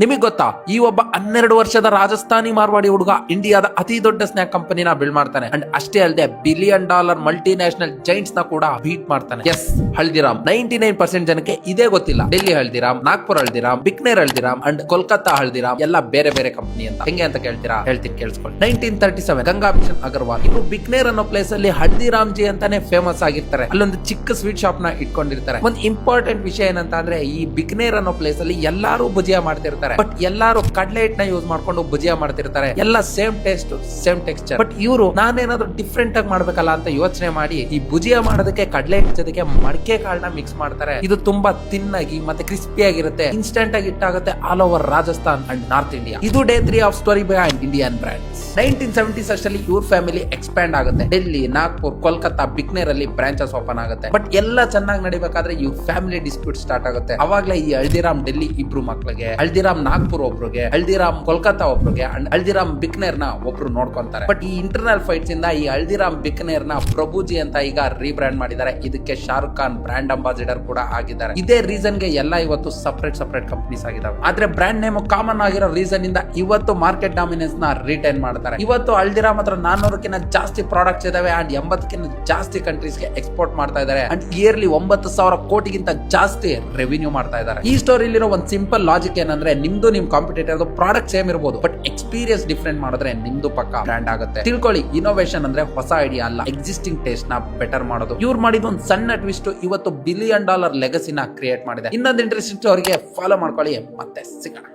ನಿಮಗೆ ಗೊತ್ತಾ ಈ ಒಬ್ಬ 12 ವರ್ಷದ ರಾಜಸ್ಥಾನಿ ಮಾರ್ವಾಡಿ ಹುಡುಗ ಇಂಡಿಯಾದ ಅತಿ ದೊಡ್ಡ ಸ್ನಾಕ್ ಕಂಪನಿನ ಬಿಲ್ಡ್ ಮಾಡ್ತಾನೆ ಅಂಡ್ ಅಷ್ಟೇ ಅಲ್ಲದೆ $1 ಬಿಲಿಯನ್ ಮಲ್ಟಿ ನ್ಯಾಷನಲ್ ಜೈಂಟ್ಸ್ ನ ಕೂಡ ಬೀಟ್ ಮಾಡ್ತಾನೆ. ಎಸ್, ಹಲ್ದಿರಾಮ್ 99% ಜನಕ್ಕೆ ಇದೇ ಗೊತ್ತಿಲ್ಲ. ಡೆಲ್ಲಿ ಹಲ್ದಿರಾಮ್, ನಾಗ್ಪುರ್ ಹಲ್ದಿರಾಮ್, ಬಿಕ್ನೇರ್ ಹಲ್ದಿರಾಮ್ ಅಂಡ್ ಕೋಲ್ಕತ್ತಾ ಹಲ್ದಿರಾಮ್ ಎಲ್ಲ ಬೇರೆ ಬೇರೆ ಕಂಪನಿ ಅಂತ. ಹೆಂಗೆ ಅಂತ ಕೇಳ್ತೀರಾ? ಹೇಳ್ತೀನಿ ಕೇಳಿಸ್ಕೊಳ್ಳಿ. 1937 ಗಂಗಾ ಮಿಷನ್ ಅಗರ್ವಾಲ್ ಇವರು ಬಿಕ್ನೇರ್ ಅನ್ನೋ ಪ್ಲೇಸ್ ಅಲ್ಲಿ ಹಲ್ದಿರಾಮ್ ಜಿ ಅಂತಾನೆ ಫೇಮಸ್ ಆಗಿರ್ತಾರೆ. ಅಲ್ಲೊಂದು ಚಿಕ್ಕ ಸ್ವೀಟ್ ಶಾಪ್ ನ ಇಟ್ಕೊಂಡಿರ್ತಾರೆ. ಒಂದು ಇಂಪಾರ್ಟೆಂಟ್ ವಿಷಯ ಏನಂತ ಅಂದ್ರೆ ಈ ಬಿಕ್ನೇರ್ ಅನ್ನೋ ಪ್ಲೇಸ್ ಅಲ್ಲಿ ಎಲ್ಲಾರು ಭುಜಿಯಾ ಮಾಡ್ತಿರ್ತಾರೆ. ಬಟ್ ಎಲ್ಲಾರು ಕಡಲೆ ಹಿಟ್ಟನ್ನ ಯೂಸ್ ಮಾಡ್ಕೊಂಡು ಭುಜಿಯಾ ಮಾಡ್ತಿರ್ತಾರೆ. ಎಲ್ಲ same taste same texture. But ಇವರು ನಾನೇನಾದ್ರೂ ಡಿಫ್ರೆಂಟ್ ಆಗಿ ಮಾಡ್ಬೇಕಲ್ಲ ಅಂತ ಯೋಚನೆ ಮಾಡಿ ಈ ಭುಜಿಯಾ ಮಾಡೋದಕ್ಕೆ ಕಡಲೆ ಹಿಟ್ಟು ಜೊತೆಗೆ ಮಡಕೆ ಕಾಳನ್ನ ಮಿಕ್ಸ್ ಮಾಡ್ತಾರೆ. ಇದು ತುಂಬಾ ತಿನ್ನಾಗಿ ಮತ್ತೆ ಕ್ರಿಸ್ಪಿ ಆಗಿರುತ್ತೆ. ಇನ್ಸ್ಟೆಂಟ್ ಆಗಿ ಇಟ್ಟಾಗುತ್ತೆ all over Rajasthan and north India. ಇದು day 3 of story behind Indian brands. 1970s ಅಷ್ಟಲ್ಲಿ ಇವ್ರ ಫ್ಯಾಮಿಲಿ ಎಕ್ಸ್ಪ್ಯಾಂಡ್ ಆಗುತ್ತೆ. ಡೆಲ್ಲಿ, ನಾಗ್ಪುರ್, ಕೋಲ್ಕತ್ತಾ, ಬಿಕ್ನೇರ್ ಅಲ್ಲಿ ಬ್ರಾಂಚಸ್ ಓಪನ್ ಆಗುತ್ತೆ. ಬಟ್ ಎಲ್ಲ ಚೆನ್ನಾಗಿ ನಡಿಬೇಕಾದ್ರೆ ಇವ್ರ ಫ್ಯಾಮಿಲಿ ಡಿಸ್ಪ್ಯೂಟ್ ಸ್ಟಾರ್ಟ್ ಆಗುತ್ತೆ. ಅವಾಗ್ಲೇ ಈ ಹಲ್ದಿರಾಮ್ ಡೆಲ್ಲಿ ಇಬ್ರು ಮಕ್ಳಿಗೆ, ಹಲ್ದಿರಾಮ್ ನಾಗ್ಪುರ್ ಒಬ್ರಿಗೆ, ಹಲ್ದಿರಾಮ್ ಕೋಲ್ಕತ್ತಾ ಒಬ್ರಿಗೆ ಅಂಡ್ ಹಲ್ದಿರಾಮ್ ಬಿಕ್ನೇರ್ ನ ಒಬ್ರು ನೋಡ್ಕೊಂತಾರೆ. ಬಟ್ ಈ ಇಂಟರ್ನಲ್ ಫೈಟ್ಸ್ ಇಂದ ಈ ಹಲ್ದಿರಾಮ್ ಬಿಕ್ನೇರ್ ನ ಪ್ರಭುಜಿ ಅಂತ ಈಗ ರೀಬ್ರ್ಯಾಂಡ್ ಮಾಡಿದ್ದಾರೆ. ಇದಕ್ಕೆ ಶಾರುಖ್ ಖಾನ್ ಬ್ರಾಂಡ್ ಅಂಬಾಸಿಡರ್ ಕೂಡ ಆಗಿದ್ದಾರೆ. ಇದೇ ರೀಸನ್ ಗೆ ಎಲ್ಲ ಇವತ್ತು ಸಪರೇಟ್ ಕಂಪನೀಸ್ ಆಗಿದಾವೆ. ಆದ್ರೆ ಬ್ರಾಂಡ್ ನೇಮ್ ಕಾಮನ್ ಆಗಿರೋ ರೀಸನ್ ಇಂದ ಇವತ್ತು ಮಾರ್ಕೆಟ್ ಡಾಮಿನೆನ್ಸ್ ನ ರಿಟೈನ್ ಮಾಡ್ತಾರೆ. ಇವತ್ತು ಹಲ್ದಿರಾಮ್ ಹತ್ರ 400ಕ್ಕಿಂತ ಜಾಸ್ತಿ ಪ್ರಾಡಕ್ಟ್ಸ್ ಇದಾವೆ ಅಂಡ್ 80ಕ್ಕಿಂತ ಜಾಸ್ತಿ ಕಂಟ್ರೀಸ್ ಗೆ ಎಕ್ಸ್ಪೋರ್ಟ್ ಮಾಡ್ತಾ ಇದ್ದಾರೆ ಅಂಡ್ ಇಯರ್ಲಿ 9,000 ಕೋಟಿಗಿಂತ ಜಾಸ್ತಿ ರೆವಿನ್ಯೂ ಮಾಡ್ತಾ ಇದ್ದಾರೆ. ಈ ಸ್ಟೋರಿಲಿರೋ ಒಂದು ಸಿಂಪಲ್ ಲಾಜಿಕ್ ಏನಂದ್ರೆ ನಿಮ್ದು ನಿಮ್ ಕಾಂಪಿಟೇಟರ್ ಪ್ರಾಡಕ್ಟ್ ಸೇಮ್ ಇರಬಹುದು, ಬಟ್ ಎಕ್ಸ್ಪೀರಿಯನ್ಸ್ ಡಿಫರೆಂಟ್ ಮಾಡಿದ್ರೆ ನಿಮ್ದು ಪಕ್ಕ ಬ್ರ್ಯಾಂಡ್ ಆಗುತ್ತೆ. ತಿಳ್ಕೊಳ್ಳಿ, ಇನೋವೇಷನ್ ಅಂದ್ರೆ ಹೊಸ ಐಡಿಯಾ ಅಲ್ಲ, ಎಕ್ಸಿಸ್ಟಿಂಗ್ ಟೇಸ್ಟ್ ನ ಬೆಟರ್ ಮಾಡೋದು. ಇವ್ರು ಮಾಡಿದ ಒಂದು ಸಣ್ಣ ಟ್ವಿಸ್ಟ್ ಇವತ್ತು $1 ಬಿಲಿಯನ್ ಲೆಗಸಿನ ಕ್ರಿಯೇಟ್ ಮಾಡಿದೆ. ಇನ್ನೊಂದು ಇಂಟ್ರೆಸ್ಟಿಂಗ್ ಸ್ಟೋರಿಗೆ ಫಾಲೋ ಮಾಡ್ಕೊಳ್ಳಿ. ಮತ್ತೆ ಸಿಗೋಣ.